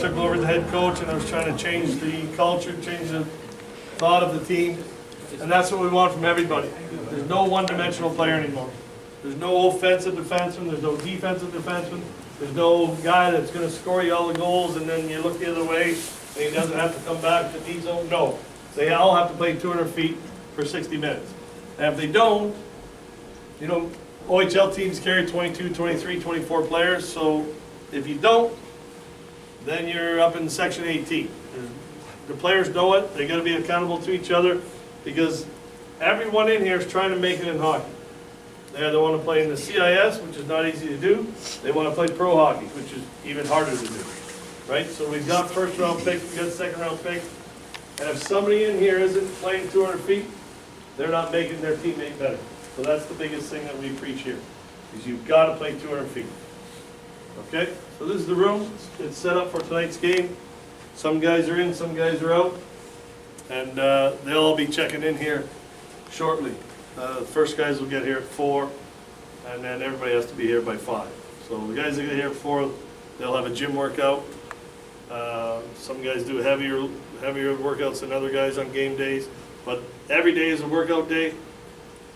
took over as the head coach, and I was trying to change the culture, change the thought of the team. And that's what we want from everybody. There's no one-dimensional player anymore. There's no offensive defenseman, there's no defensive defenseman, there's no guy that's gonna score you all the goals and then you look the other way and he doesn't have to come back to D zone. No, they all have to play 200 feet for 60 minutes. And if they don't, you know, OHL teams carry 22, 23, 24 players, so if you don't, then you're up in section 18. The players know it, they gotta be accountable to each other, because everyone in here is trying to make it in hockey. They either want to play in the CIS, which is not easy to do. They want to play pro hockey, which is even harder to do, right? So we've got first round picks, we've got second round picks, and if somebody in here isn't playing 200 feet, they're not making their teammate better. So that's the biggest thing that we preach here, is you've got to play 200 feet. Okay, so this is the room. It's set up for tonight's game. Some guys are in, some guys are out. And they'll all be checking in here shortly. The first guys will get here at 4, and then everybody has to be here by 5. So the guys that get here at 4, they'll have a gym workout. Some guys do heavier workouts than other guys on game days, but every day is a workout day.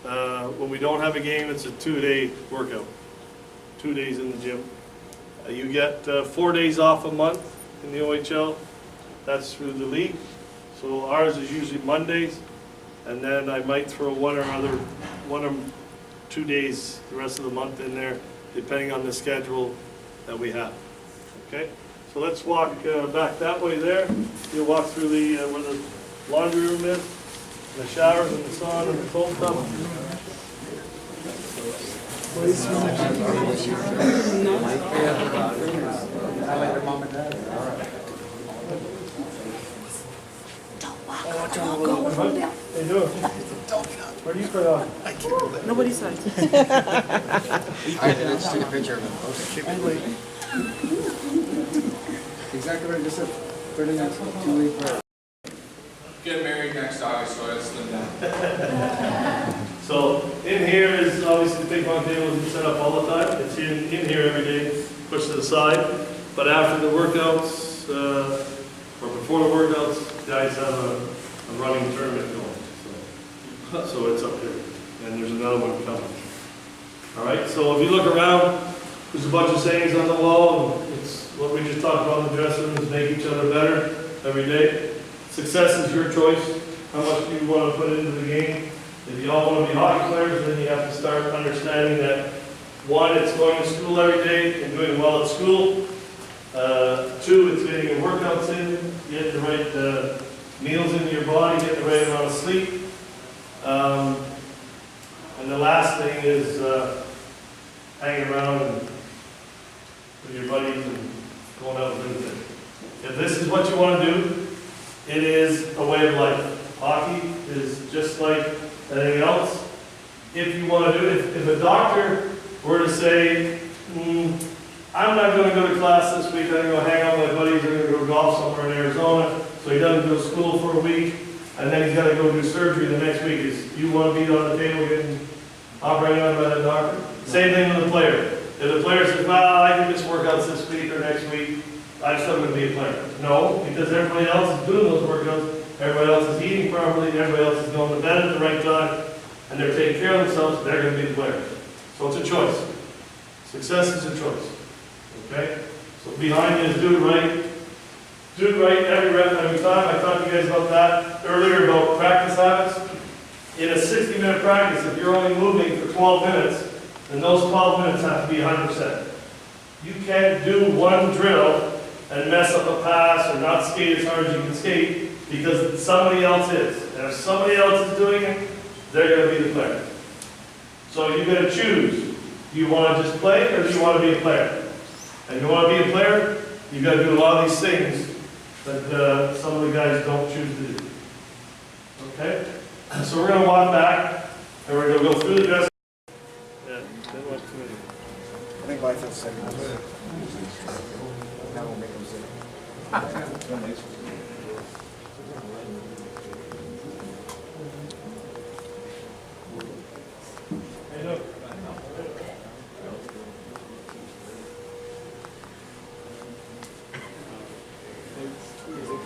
When we don't have a game, it's a 2-day workout. 2 days in the gym. You get 4 days off a month in the OHL. That's through the league. So ours is usually Mondays, and then I might throw one or 2 days the rest of the month in there, depending on the schedule that we have. Okay, so let's walk back that way there. You'll walk through the where the laundry room is, and the showers and the sauna and the cold tub. How you doing? Where do you play on? Nobody's signed. Alright, then let's take a picture of him. Exactly what I just said. 30 minutes, 2 week break. Get married next August, so I slim down. So in here is obviously the big bunk table is set up all the time. It's in here every day, pushed to the side. But after the workouts, or before the workouts, guys have a running tournament going. So it's up here. And there's another one coming. All right, so if you look around, there's a bunch of sayings on the wall. It's what we just talked about in the dressing room, is make each other better every day. Success is your choice. How much do you want to put into the game? If you all want to be hockey players, then you have to start understanding that, one, it's going to school every day and doing well at school. 2, it's getting your workouts in, getting the right meals into your body, getting the right amount of sleep. And the last thing is hanging around and with your buddies and going out and visiting. If this is what you want to do, it is a way of life. Hockey is just like anything else. If you want to do it, if a doctor were to say, I'm not going to go to class this week, I'm going to go hang out with my buddies, I'm going to go golf somewhere in Arizona, so he doesn't go to school for a week, and then he's got to go do surgery the next week. Is you want to be on the table getting operated on by the doctor? Same thing with the player. If the player says, well, I can miss workouts this week or next week, I'm still going to be a player. No, because everybody else is doing those workouts, everybody else is eating properly, everybody else is going to bed at the right time, and they're taking care of themselves, they're going to be the players. So it's a choice. Success is a choice. Okay? So behind you is do it right. Do it right every rep, every time. I talked to you guys about that earlier, about practice habits. In a 60-minute practice, if you're only moving for 12 minutes, then those 12 minutes have to be 100%. You can't do one drill and mess up a pass or not skate as hard as you can skate because somebody else is. And if somebody else is doing it, they're going to be the player. So you've got to choose. Do you want to just play or do you want to be a player? And if you want to be a player, you've got to do a lot of these things that some of the guys don't choose to do. Okay? So we're going to walk back and we're going to go through the dress. Yeah, that was too many. I think life is second. That will make them sick. Hey, look.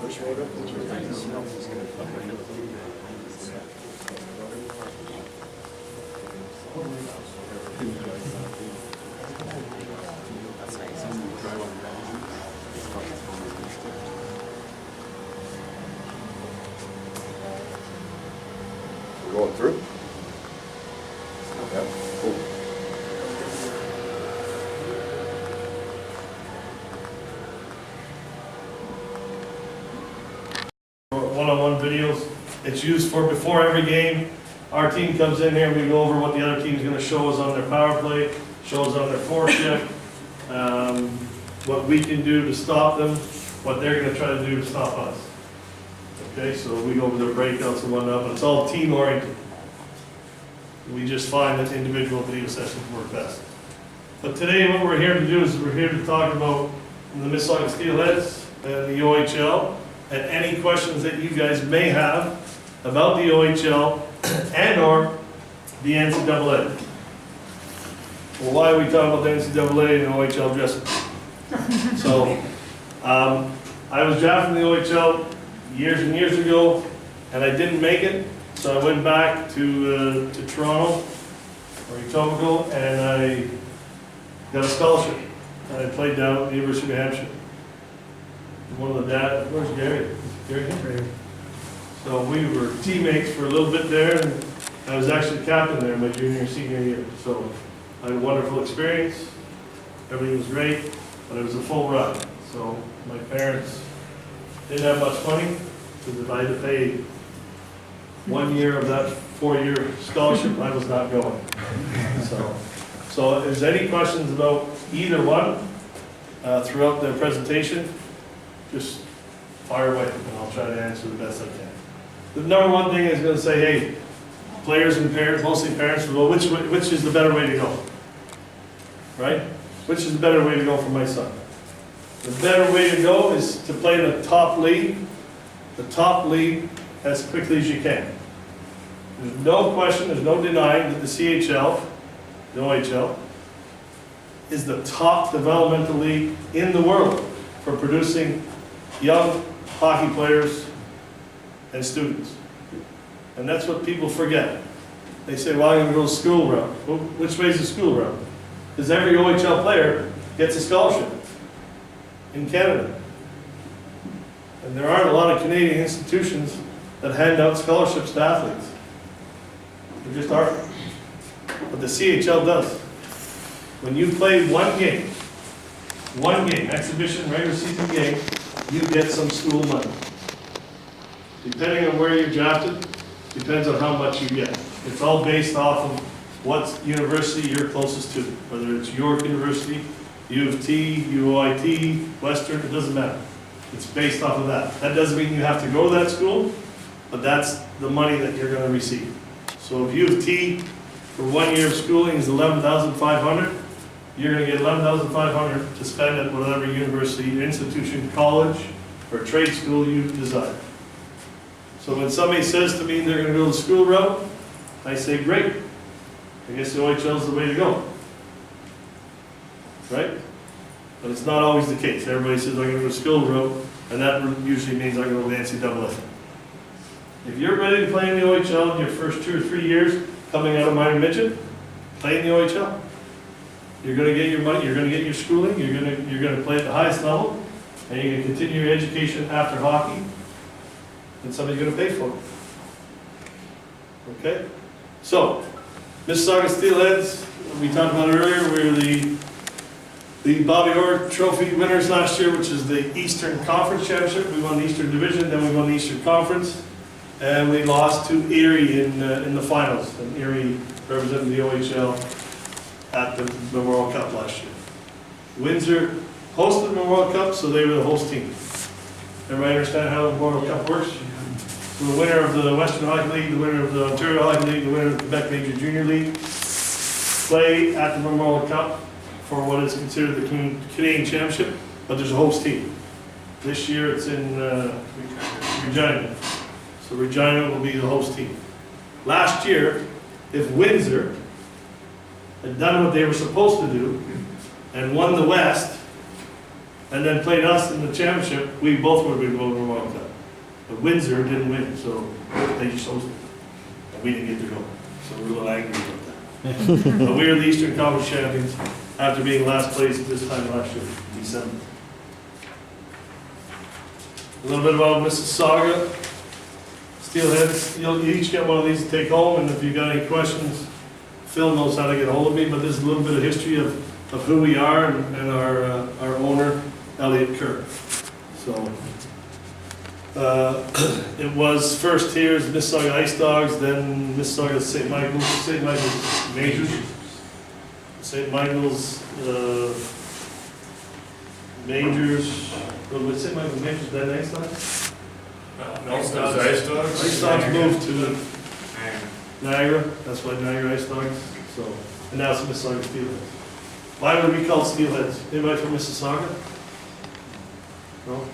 We're going through? Yeah, cool. One-on-one videos. It's used for before every game. Our team comes in here, we go over what the other team's gonna show us on their power play, show us on their forecheck, what we can do to stop them, what they're gonna try to do to stop us. Okay, so we go over their breakouts and whatnot, but it's all team oriented. We just find that individual video sessions work best. But today what we're here to do is we're here to talk about the Mississauga Steelheads and the OHL, and any questions that you guys may have about the OHL and or the NCAA. Well, why are we talking about the NCAA and OHL dressing? So, I was drafted in the OHL years and years ago, and I didn't make it, so I went back to Toronto, or Etobicoke, and I got a scholarship, and I played down at the University of New Hampshire. One of the dad, where's Gary? Gary here? So we were teammates for a little bit there, and I was actually captain there my junior and senior year. So I had a wonderful experience. Everything was great, but it was a full ride. So my parents didn't have much money, because if I had to pay 1 year of that 4-year scholarship, I was not going. So if there's any questions about either one throughout the presentation, just fire away, and I'll try to answer the best I can. The number one thing is going to say, hey, players and parents, mostly parents, well, which is the better way to go? Right? Which is the better way to go for my son? The better way to go is to play in the top league as quickly as you can. There's no question, there's no denying that the CHL, the OHL, is the top developmental league in the world for producing young hockey players and students. And that's what people forget. They say, well, I'm going to go school route. Well, which way is the school route? Because every OHL player gets a scholarship in Canada. And there aren't a lot of Canadian institutions that hand out scholarships to athletes. There just aren't. But the CHL does. When you play one game, exhibition, regular season game, you get some school money. Depending on where you're drafted, depends on how much you get. It's all based off of what university you're closest to, whether it's York University, U of T, UOIT, Western, it doesn't matter. It's based off of that. That doesn't mean you have to go to that school, but that's the money that you're going to receive. So if U of T for 1 year of schooling is $11,500, you're going to get $11,500 to spend at whatever university, institution, college, or trade school you desire. So when somebody says to me they're going to go the school route, I say, great. I guess the OHL is the way to go. Right? But it's not always the case. Everybody says I'm going to go the school route, and that usually means I'm going to go to the NCAA. If you're ready to play in the OHL in your first 2 or 3 years coming out of minor midget, play in the OHL. You're going to get your money, you're going to get your schooling, you're going to play at the highest level, and you're going to continue your education after hockey, and somebody's going to pay for it. Okay? So, Mississauga Steelheads, we talked about it earlier, we were the Bobby Orr Trophy winners last year, which is the Eastern Conference Championship. We won the Eastern Division, then we won the Eastern Conference, and we lost to Erie in the finals. And Erie represented the OHL at the Memorial Cup last year. Windsor hosted the Memorial Cup, so they were the host team. Everybody understand how the Memorial Cup works? So the winner of the Western Hockey League, the winner of the Ontario Hockey League, the winner of the Quebec Major Junior League play at the Memorial Cup for what is considered the Canadian Championship, but there's a host team. This year it's in Regina. So Regina will be the host team. Last year, if Windsor had done what they were supposed to do and won the West and then played us in the championship, we both would have been going to the World Cup. But Windsor didn't win, so they just hosted. And we didn't get to go, so we're a little angry about that. But we are the Eastern Conference champions after being last place this time last year, December. A little bit about Mississauga. Steelheads, you'll each get one of these to take home, and if you've got any questions, Phil knows how to get a hold of me, but there's a little bit of history of who we are and our owner, Elliot Kerr. So, it was first here as Mississauga Ice Dogs, then Mississauga St. Michael's Majors, St. Michael's Majors, with St. Michael's Majors, then Ice Dogs? Ice Dogs. Ice Dogs moved to Niagara, that's why Niagara Ice Dogs, so, and now it's Mississauga Steelheads. Why would we call Steelheads? Anybody from Mississauga? No?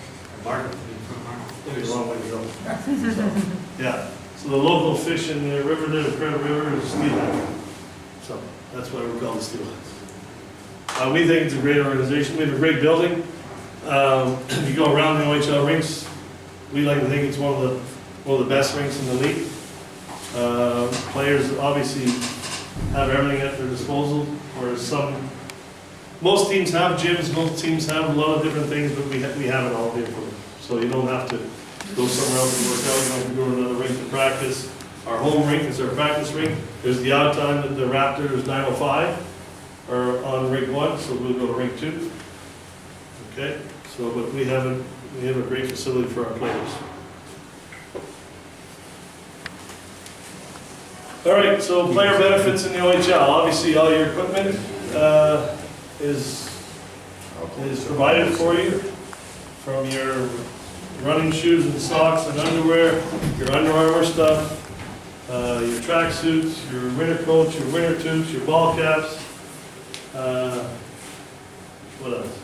Maybe a long way to go. So, yeah, so the local fish in the river there, the Credit River, is steelhead. So, that's why we're called the Steelheads. We think it's a great organization, we have a great building. If you go around the OHL rinks, we like to think it's one of the best rinks in the league. Players obviously have everything at their disposal, whereas most teams have gyms, most teams have a lot of different things, but we have it all here for them. So you don't have to go somewhere else to work out, you don't have to go to another rink to practice. Our home rink is our practice rink. There's the odd time that the Raptors 905 are on rink 1, so we'll go to rink 2. Okay, so but we have a great facility for our players. All right, so player benefits in the OHL. Obviously, all your equipment is provided for you, from your running shoes and socks and underwear, your Under Armour stuff, your track suits, your winter coats, your winter toots, your ball caps. What else?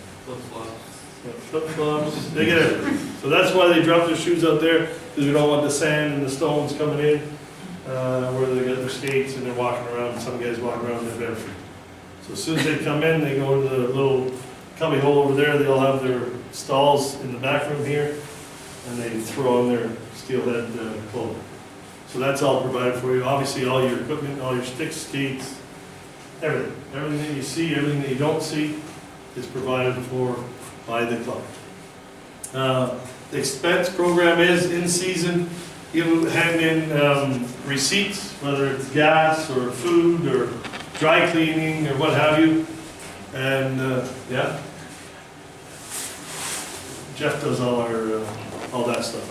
Flip-flops. They get everything. So that's why they drop their shoes out there, because we don't want the sand and the stones coming in, where they got their skates and they're walking around. Some guys walk around in their barefoot. So as soon as they come in, they go to the little cubby hole over there. They'll have their stalls in the back room here, and they throw on their Steelhead clothing. So that's all provided for you. Obviously, all your equipment, all your sticks, skates, everything. Everything that you see, everything that you don't see is provided for by the club. The expense program is in season. You hand in receipts, whether it's gas or food or dry cleaning or what have you. And yeah, Jeff does all that stuff.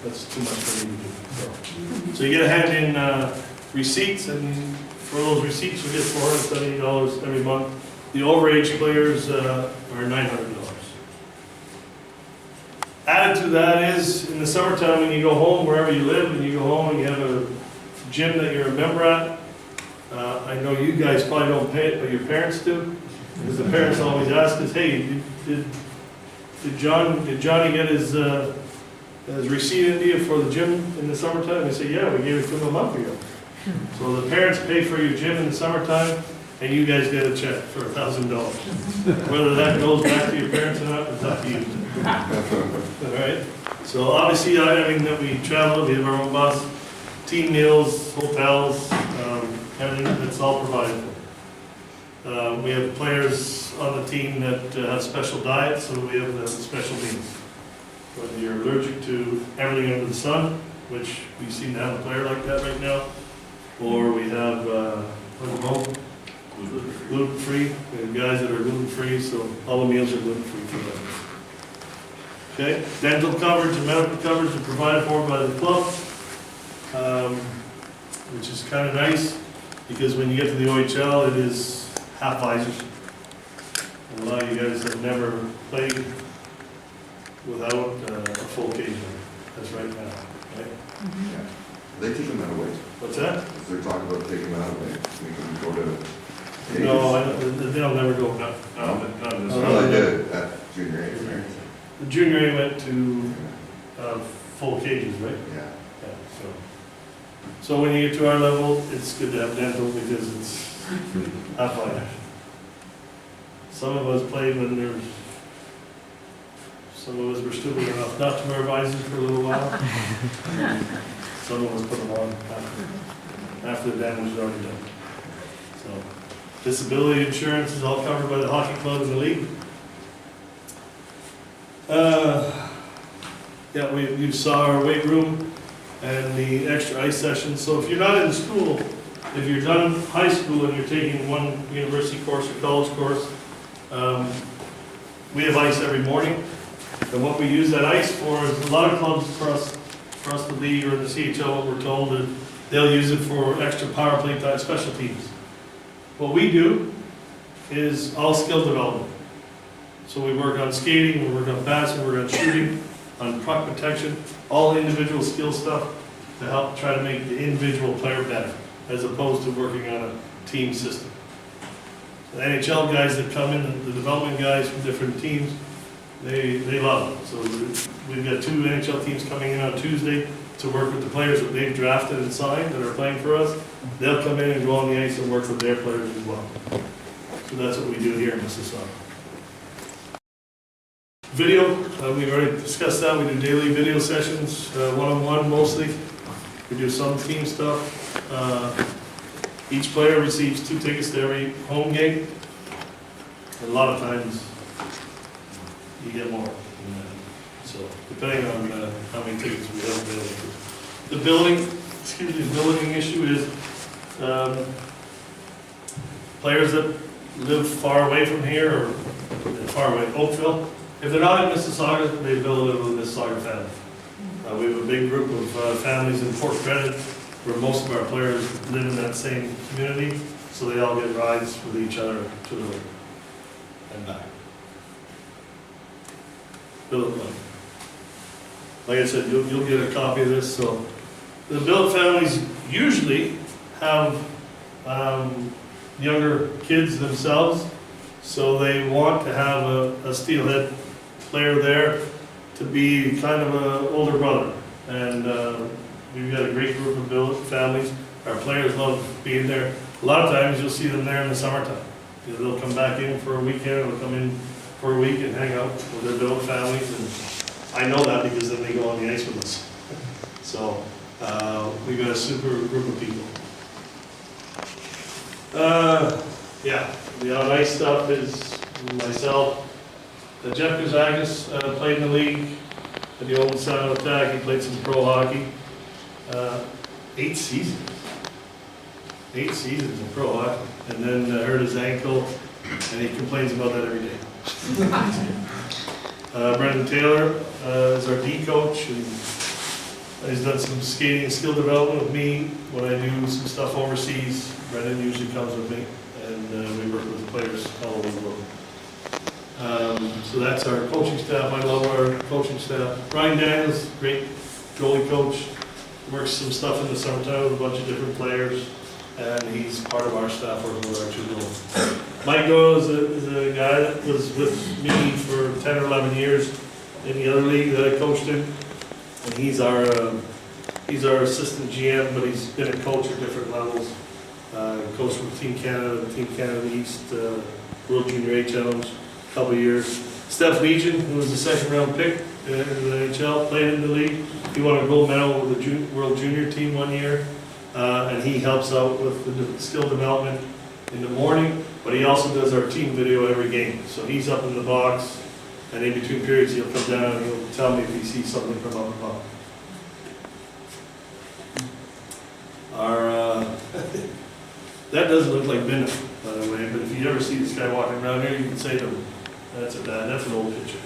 That's too much for me to do. So you get a hand in receipts, and for those receipts you get $470 every month. The overage players are $900. Added to that is, in the summertime, when you go home, wherever you live, and you go home and you have a gym that you're a member at, I know you guys probably don't pay it, but your parents do. Because the parents always ask us, hey, did Johnny get his receipt into you for the gym in the summertime? They say, yeah, we gave it to him a month ago. So the parents pay for your gym in the summertime, and you guys get a check for $1,000. Whether that goes back to your parents or not, it's up to you. All right. So obviously, everything that we travel, we have our own bus, team meals, hotels, everything that's all provided for. We have players on the team that have special diets, so we have special needs. Whether you're allergic to everything under the sun, which we seem to have a player like that right now, or we have gluten-free. We have guys that are gluten-free, so all the meals are gluten-free for them. Okay, dental coverage and medical coverage are provided for by the club, which is kind of nice, because when you get to the OHL, it is half visors. And a lot of you guys have never played without a full cage on. That's right now, right? Yeah. They take them out of weight. What's that? They're talking about taking them out of weight. We can go to. No, they'll never go. No, Well, they did at junior A. The junior A went to full cages, right? Yeah. Yeah, so when you get to our level, it's good to have dental because it's half life. Some of us played when there's Some of us were stupid enough not to wear visors for a little while. Some of us put them on after the damage was already done. So, disability insurance is all covered by the hockey club and the league. Yeah, we saw our weight room and the extra ice sessions. So if you're not in school, if you're done high school and you're taking one university course or college course, we have ice every morning. And what we use that ice for is a lot of clubs across the league or the CHL, what we're told, that they'll use it for extra power play type special teams. What we do is all skill development. So we work on skating, we work on passing, we work on shooting, on puck protection, all individual skill stuff to help try to make the individual player better, as opposed to working on a team system. The NHL guys that come in, the development guys from different teams, they love it. So we've got 2 NHL teams coming in on Tuesday to work with the players that they've drafted and signed that are playing for us. They'll come in and go on the ice and work with their players as well. So that's what we do here in Mississauga. Video, we've already discussed that. We do daily video sessions, one-on-one mostly. We do some team stuff. Each player receives 2 tickets to every home game. A lot of times, you get more. So, depending on how many tickets we have available. The building issue is players that live far away from here or far away, Oakville. If they're not in Mississauga, they build it with a Mississauga family. We have a big group of families in Port Credit where most of our players live in that same community, so they all get rides with each other to the lake and back. Billet money. Like I said, you'll get a copy of this. So the billet families usually have younger kids themselves, so they want to have a steelhead player there to be kind of an older brother. And we've got a great group of billet families. Our players love being there. A lot of times you'll see them there in the summertime. They'll come back in for a weekend, they'll come in for a week and hang out with their billet families. And I know that because then they go on the ice with us. So we've got a super group of people. Yeah, the on ice stuff is myself. Jeff Kazakis played in the league at the old Sound Attack. He played some pro hockey. 8 seasons. 8 seasons in pro hockey. And then hurt his ankle, and he complains about that every day. Brendan Taylor is our D coach, and he's done some skating and skill development with me. When I do some stuff overseas, Brendan usually comes with me, and we work with the players all over the world. So that's our coaching staff. I love our coaching staff. Brian Daniels, great goalie coach, works some stuff in the summertime with a bunch of different players, and he's part of our staff working with our 2 goalies. Mike Doyle is a guy that was with me for 10 or 11 years in the other league that I coached in, and he's our assistant GM, but he's been a coach at different levels. Coached with Team Canada East, World Junior A Challenge, a couple of years. Steph Legion, who was the 2nd round pick in the NHL, played in the league. He won a gold medal with the World Junior team one year, and he helps out with the skill development in the morning, but he also does our team video every game. So he's up in the box, and in between periods he'll come down and he'll tell me if he sees something from up above. That doesn't look like Minna, by the way, but if you ever see this guy walking around here, you can say to him, that's an old picture.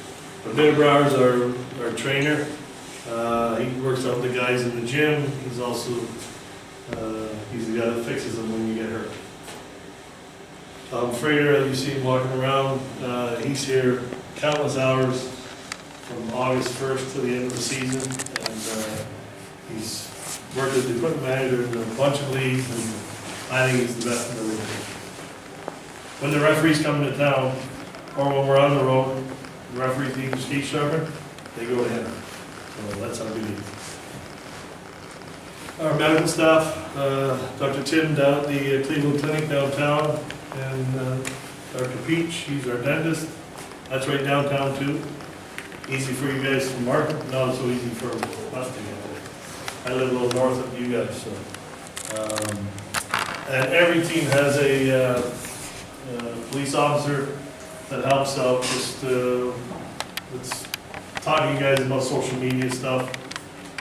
But Minna Brower's our trainer. He works out with the guys in the gym. He's also, he's the guy that fixes them when you get hurt. Tom Frater, you see him walking around, he's here countless hours from August 1st to the end of the season, and he's worked as the equipment manager in a bunch of leagues, and I think he's the best in the league. When the referees come into town, or when we're on the road, the referees need to skate sharpen, they go to him. So that's how we do. Our medical staff, Dr. Tim down at the Cleveland Clinic downtown, and Dr. Peach, he's our dentist. That's right downtown too. easy for you guys to market, not so easy for us to get. I live a little north of you guys, so. And every team has a police officer that helps out, just it's talking to you guys about social media stuff.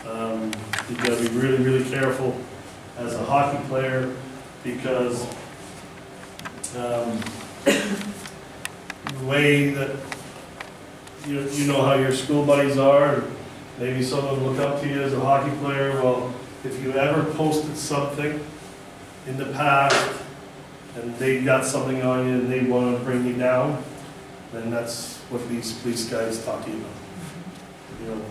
You gotta be really, really careful as a hockey player, because the way that you know how your school buddies are, or maybe someone look up to you as a hockey player. Well, if you ever posted something in the past and they got something on you and they want to bring you down, then that's what these police guys talk to you about. You know,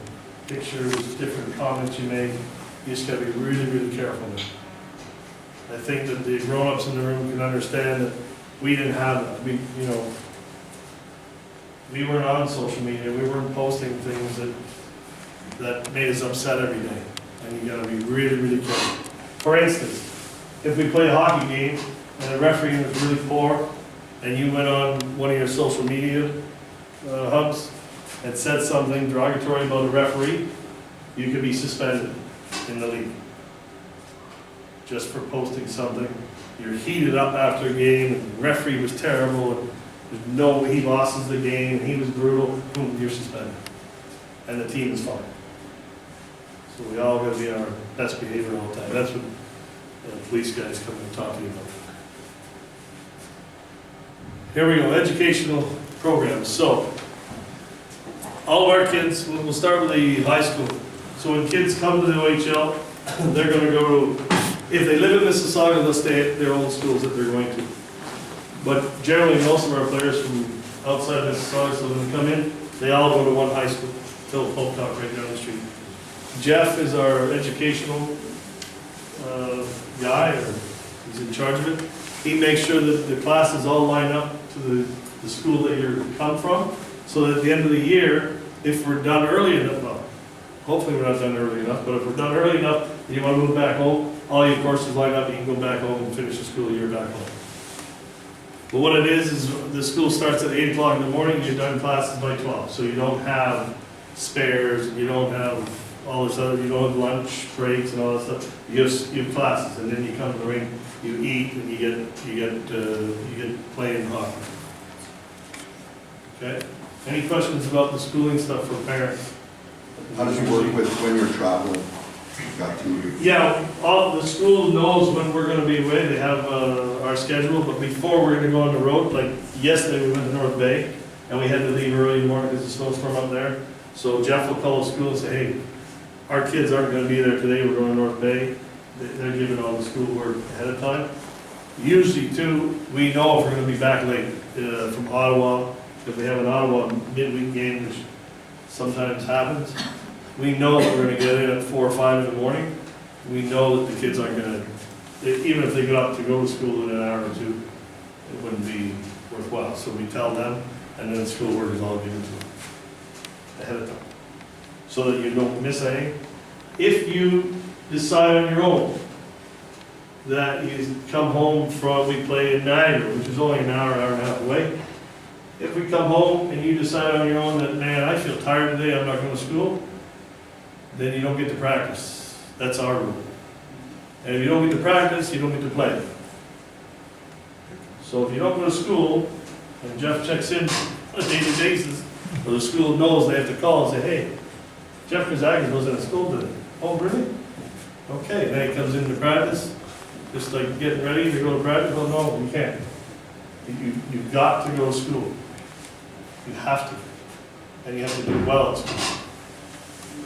pictures, different comments you make, you just gotta be really, really careful with it. I think that the grown-ups in the room can understand that we didn't have that. We weren't on social media, we weren't posting things that made us upset every day. And you gotta be really, really careful. For instance, if we play a hockey game and the referee was really poor, and you went on one of your social media hubs and said something derogatory about a referee, you could be suspended in the league. Just for posting something. You're heated up after a game, and the referee was terrible, and he loses the game, and he was brutal, boom, you're suspended. And the team is fine. So we all gotta be on our best behavior all the time. That's what police guys come and talk to you about. Here we go, educational programs. So, all of our kids, we'll start with the high school. So when kids come to the OHL, they're gonna go to, if they live in Mississauga, they'll stay at their old schools that they're going to. But generally, most of our players from outside Mississauga, so when they come in, they all go to one high school, till Polk Talk right down the street. Jeff is our educational guy, or he's in charge of it. He makes sure that the classes all line up to the school that you come from, so that at the end of the year, if we're done early enough, well, hopefully we're not done early enough, but if we're done early enough and you want to move back home, all your courses line up, you can go back home and finish the school year back home. But what it is the school starts at 8 o'clock in the morning, you're done classes by 12, so you don't have spares, you don't have all this other, you don't have lunch breaks and all that stuff. You have classes, and then you come to the rink, you eat, and you get playing hockey. Okay? Any questions about the schooling stuff for parents? How does it work with when you're traveling? You've got 2 weeks. Yeah, the school knows when we're gonna be away, they have our schedule, but before we're gonna go on the road, like yesterday we went to North Bay, and we had to leave early in the morning because of the snowstorm up there. So Jeff will call the school and say, hey, our kids aren't gonna be there today, we're going to North Bay. They're giving all the schoolwork ahead of time. Usually too, we know if we're gonna be back late from Ottawa. If we have an Ottawa midweek game, which sometimes happens, we know that we're gonna get in at 4 or 5 in the morning. We know that the kids aren't gonna, even if they get up to go to school in an hour or two, it wouldn't be worthwhile. So we tell them, and then schoolwork is all given to them ahead of time, so that you don't miss anything. If you decide on your own that you come home from, we play in Niagara, which is only an hour and a half away. If we come home and you decide on your own that, man, I feel tired today, I'm not going to school, then you don't get to practice. That's our rule. And if you don't get to practice, you don't get to play. So if you don't go to school, and Jeff checks in on a daily basis, or the school knows they have to call and say, hey, Jeff Kazakis wasn't at school today. Oh, really? Okay, then he comes into practice, just like getting ready to go to practice. Oh, no, you can't. You've got to go to school. You have to. And you have to do well at school.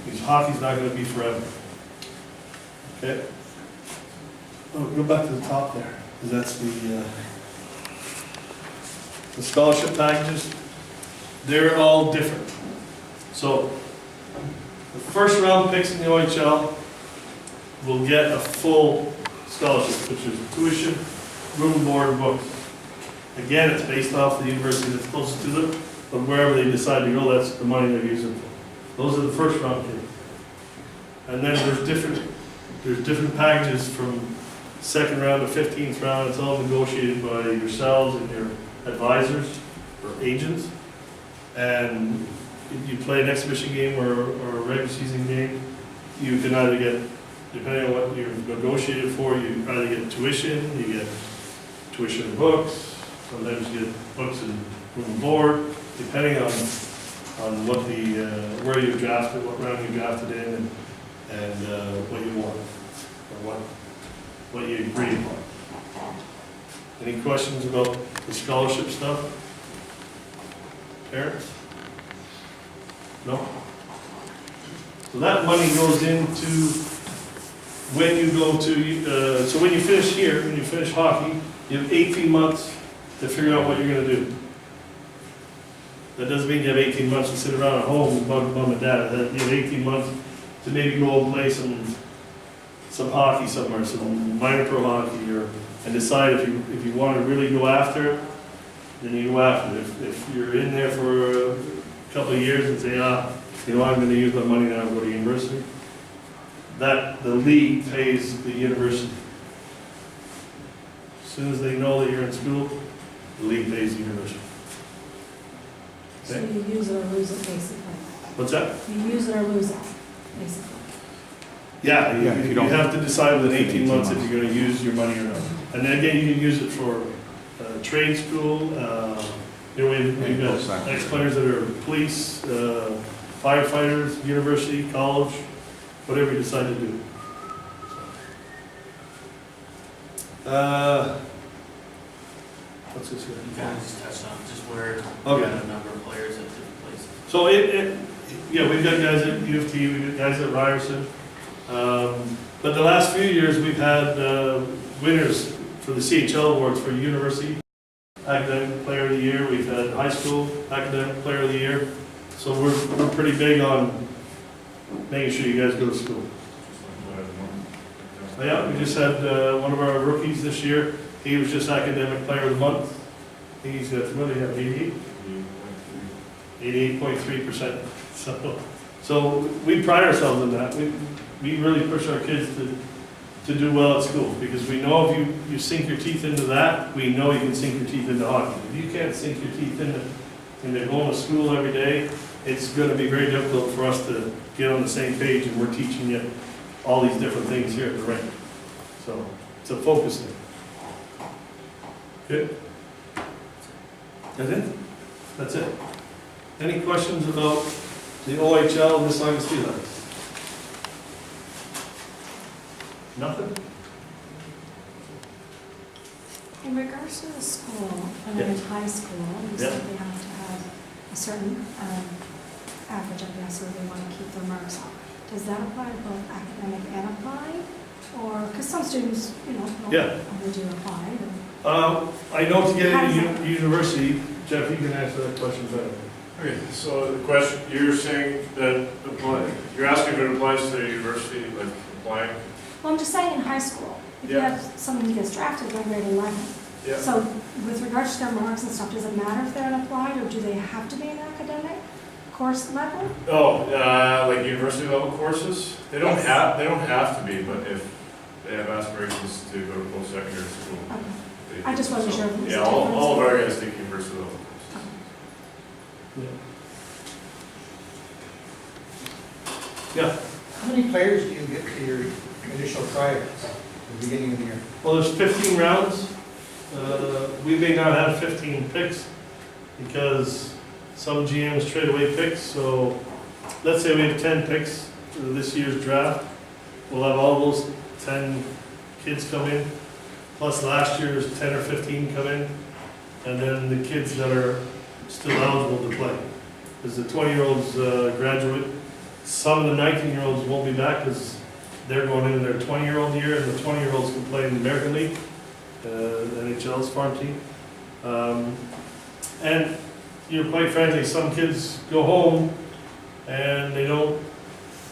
Because hockey's not going to be forever. Okay? Oh, go back to the top there, because that's the scholarship packages. They're all different. So, the first round picks in the OHL will get a full scholarship, which is tuition, room, board, and books. Again, it's based off the university that's closest to them, but wherever they decide to go, that's the money they're using for. Those are the first round picks. And then there's different packages from second round to 15th round. It's all negotiated by yourselves and your advisors or agents. And you play an exhibition game or a regular season game, you can either get, depending on what you're negotiated for, you either get tuition, you get tuition and books, sometimes you get books and room and board, depending on what the, where you drafted, what round you drafted in, and what you want, or what you agreed upon. Any questions about the scholarship stuff? Parents? No? So that money goes into when you go to, so when you finish here, when you finish hockey, you have 18 months to figure out what you're gonna do. That doesn't mean you have 18 months to sit around at home and bug mom and dad. You have 18 months to maybe go and play some hockey somewhere, some minor pro hockey, and decide if you want to really go after it, then you go after it. If you're in there for a couple of years and say, you know, I'm going to use my money now and go to university, that the league pays the university. As soon as they know that you're in school, the league pays the university. So you use it or lose it, basically. What's that? You use it or lose it, basically. Yeah, Yeah, if you you don't- have to decide within 18 months if months. you're going to use your money or not. And then again, you can use it for trade school. You know, we've got ex-players that are police, firefighters, university, college, whatever you decide to do. What's this here? You kind of just touched on just where Okay. we had a number of players at different places. So yeah, we've got guys at U of T, we've got guys at Ryerson. But the last few years, we've had winners for the CHL awards for university academic player of the year. We've had high school academic player of the year. So we're pretty big on making sure you guys go to school. Yeah, we just had one of our rookies this year. He was just academic player of the month. I think he's got, what do you have, 88? 88.3%. So we pride ourselves in that. We really push our kids to do well at school, because we know if you sink your teeth into that, we know you can sink your teeth into hockey. If you can't sink your teeth into going to school every day, it's going to be very difficult for us to get on the same page, and we're teaching you all these different things here at the rink. So it's a focus thing. Good? That's it? That's it. Any questions about the OHL and Mississauga Steelheads? Nothing? In regards to the school, when they're in high school, you said they have to have a certain average, I guess, or they want to keep their marks up. Does that apply to both academic and applied? Or, because some students, you know, Yeah. only do applied. I know to get into university, Jeff, you can answer that question better. Okay, so the question, you're saying that you're asking if it applies to the university, like applying? Well, I'm just saying in high school, if you Yeah. have someone who gets drafted by grade 11. Yeah. So with regards to their marks and stuff, does it matter if they're an applied, or do they have to be an academic course level? Oh, like university level courses? They don't Yes. they don't have to be, but if they have aspirations to go to post-secondary school. Okay. they I just do. wasn't So, sure if it was a Yeah, all of difference. our guys take university level courses. Yeah. How many players do you get to your initial tryouts at the beginning of the year? Well, there's 15 rounds. We may not have 15 picks because some GMs trade away picks. So let's say we have 10 picks for this year's draft. We'll have all those 10 kids come in, plus last year's 10 or 15 come in, and then the kids that are still eligible to play. Because the 20-year-olds graduate, some of the 19-year-olds won't be back because they're going into their 20-year-old year, and the 20-year-olds can play in the American League, NHL's farm team. And you know, quite frankly, some kids go home and they don't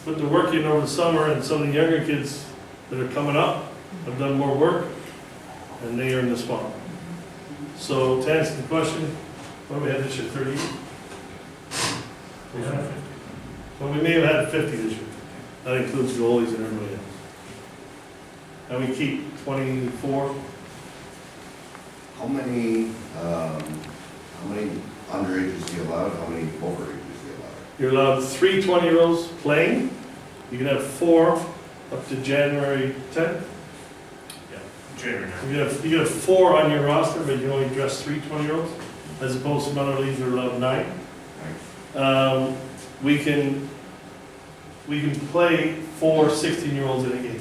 put the work in over the summer, and some of the younger kids that are coming up have done more work, and they earn the spot. So to answer the question, what do we have this year, 30? Yeah. Well, we may have had 50 this year. That includes goalies and everybody else. And we keep 24. How many underages do you allow, how many overages do you allow? you're allowed 3 20-year-olds playing. You can have 4 up to January 10th. January. You can have 4 on your roster, but you only dress 3 20-year-olds, as opposed to some other leagues that are allowed 9. We can play 4 16-year-olds in a game.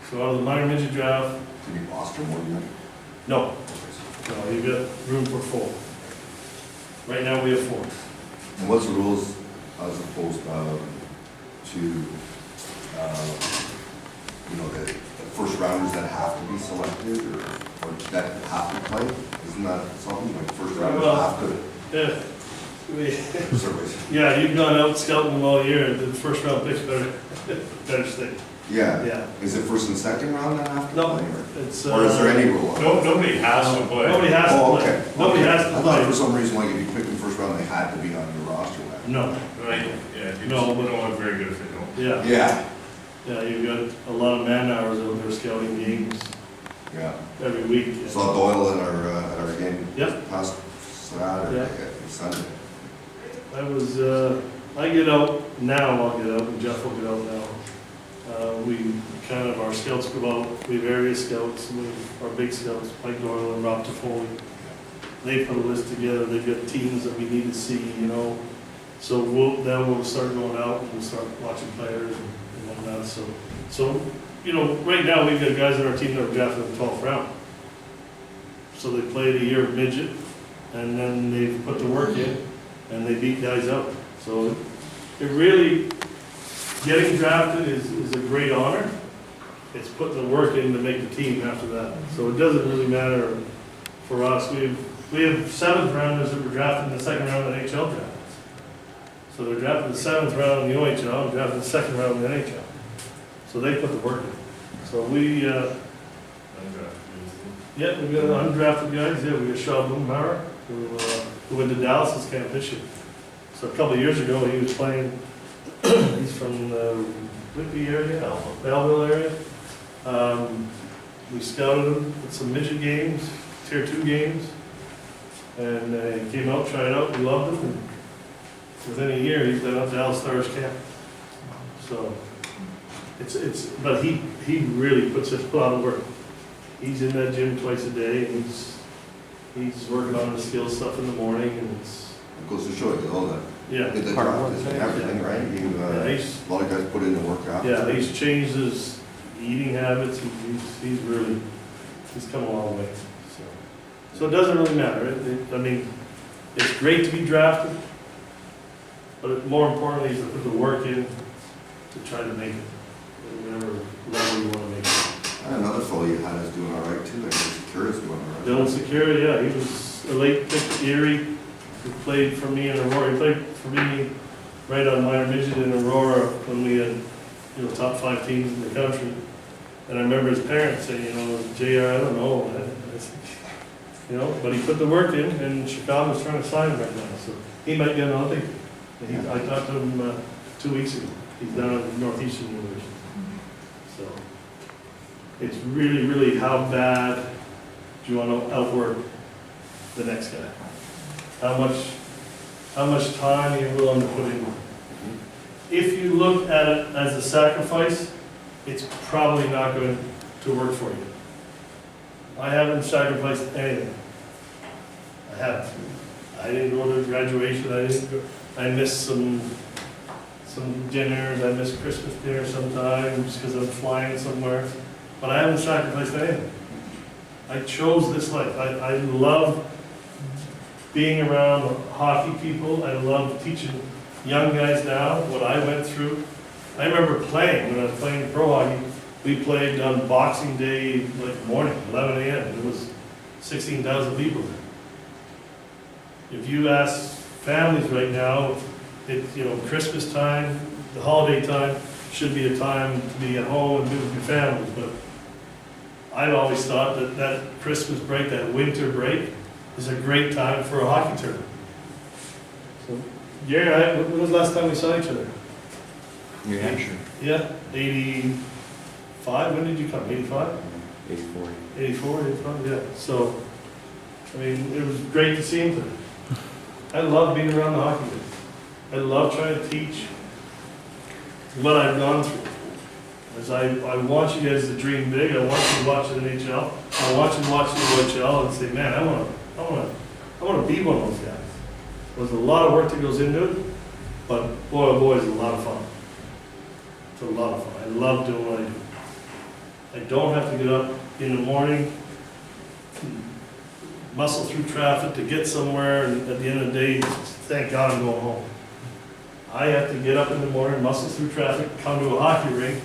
So out of the minor midget draft, Can you foster more than that? no, you've got room for 4. Right now, we have 4. And what's the rules as opposed to, the first rounders that have to be selected or that have to play? Isn't that something like first rounders Well, have to Yeah, service? yeah, you've gone out scouting them all year, the first round picks better stay. Yeah. Yeah. Is it first and second round that have to No, play? it's, Or is there any rule? Nobody has to play. Nobody has to Oh, play. okay. Nobody Okay. has to I thought for play. some reason like if you picked the first round, they had to be on your roster. No, Right, yeah, you No, just but- don't look very good if you don't. yeah, Yeah. yeah, you've got a lot of man hours out there scouting games Yeah. every week. Saw Doyle at our game Yep. past Saturday, Yeah. Sunday. I was, I get out now, I'll get out, and Jeff will get out now. We kind of, our scouts go out, we have area scouts, we have our big scouts, Mike Doyle and Rob Toffoli. They put a list together, they've got teams that we need to see, So then we'll start going out and we'll start watching players and whatnot, so, right now, we've got guys on our team that are drafted in the 12th round. So they played a year of midget, and then they put the work in, and they beat guys up. So it really, getting drafted is a great honor. It's putting the work in to make the team after that. So it doesn't really matter for us. We have 7th rounders that were drafted in the 2nd round of the NHL draft. So they're drafted in the 7th round in the OHL, and drafted in the 2nd round in the NHL. So they put the work in. So we, we got undrafted guys. Yeah, we got Sean Blumenauer, who went to Dallas' camp this year. So a couple of years ago, he was playing, he's from the Whitby area, Belleville area. We scouted him at some midget games, tier 2 games, and he came out, tried out, we loved him, and within a year, he's been at Dallas Stars camp. So, but he really puts in a lot of work. He's in that gym twice a day, and he's working on his skill stuff in the morning, and It goes to show you, all that. yeah. The draft is everything, right? Yeah, A lot of guys put in the work after. Yeah, he's changed his eating habits, he's really, he's come a long way, so it doesn't really matter, I mean, it's great to be drafted, but more importantly is to put the work in to try to make it, at whatever level you want to make it. And another fellow you had is doing all right too, like Secura's doing all right. Dylan Secure, yeah, he was a late pick Erie, he played for me in Aurora, he played for me right on minor midget in Aurora when we had, top 5 teams in the country. And I remember his parents saying, JR, I don't know, but he put the work in, and Chicago's trying to sign him right now, so he might get an Olympic. I talked to him 2 weeks ago. He's down at Northeastern University. So it's really, really how bad do you want to outwork the next guy? How much time are you willing to put in? If you look at it as a sacrifice, it's probably not going to work for you. I haven't sacrificed anything. I haven't. I didn't go to graduation. I missed some dinners. I missed Christmas dinner sometimes because I'm flying somewhere. But I haven't sacrificed anything. I chose this life. I love being around hockey people. I love teaching young guys now what I went through. I remember playing, when I was playing pro hockey, we played on Boxing Day, like morning, 11 a.m. There was 16,000 people there. If you ask families right now, Christmas time, the holiday time, should be a time to be at home and be with your families, but I've always thought that Christmas break, that winter break, is a great time for a hockey tournament. So, yeah, when was the last time we saw each other? New Hampshire. Yeah, 85, when did you come, 85? 84. 84, 85, yeah, so, it was great to see him today. I love being around the hockey guys. I love trying to teach what I've gone through. As I want you guys to dream big, I want you to watch the NHL, I want you to watch the OHL and say, man, I want to be one of those guys. There's a lot of work that goes into it, but boy, oh boy, it's a lot of fun. It's a lot of fun. I love doing what I do. I don't have to get up in the morning, muscle through traffic to get somewhere, and at the end of the day, thank God I'm going home. I have to get up in the morning, muscle through traffic, come to a hockey rink,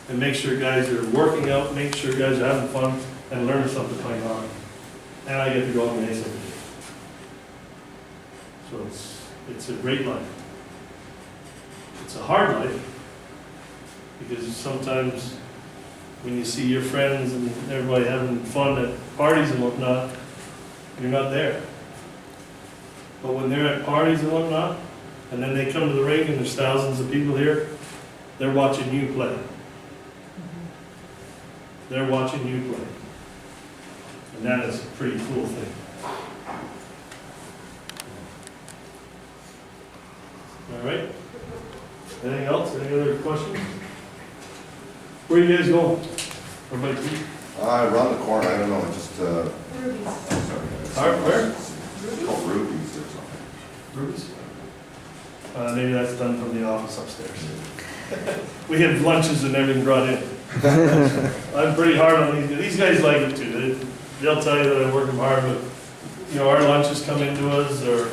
and make sure guys are working out, make sure guys are having fun, and learning something playing hockey. And I get to go on the ice every day. So it's a great life. It's a hard life, because sometimes when you see your friends and everybody having fun at parties and whatnot, you're not there. But when they're at parties and whatnot, and then they come to the rink and there's thousands of people here, they're watching you play. They're watching you play. And that is a pretty cool thing. All right? Anything else? Any other questions? Where are you guys going? Everybody keep? Around the corner, I don't know, just, Ruby's. Where? It's called Ruby's or something. Bruce? Maybe that's done from the office upstairs. We have lunches and everything brought in. I'm pretty hard on these guys like it too. They'll tell you that I'm working hard, but, you know, our lunches come into us, or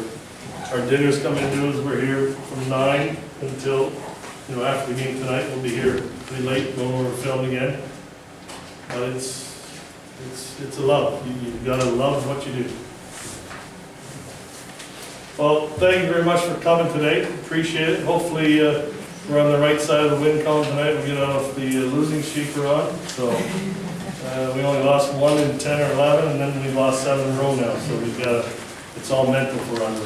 our dinners come into us. We're here from 9 until, you know, after the game tonight. We'll be here pretty late when we're filming again. But it's a love. You've got to love what you do. Well, thank you very much for coming today. Appreciate it. Hopefully, we're on the right side of the win column tonight. We get off the losing streak we're on. So we only lost 1 in 10 or 11, and then we lost 7 in a row now. So we've got it's all mental for us.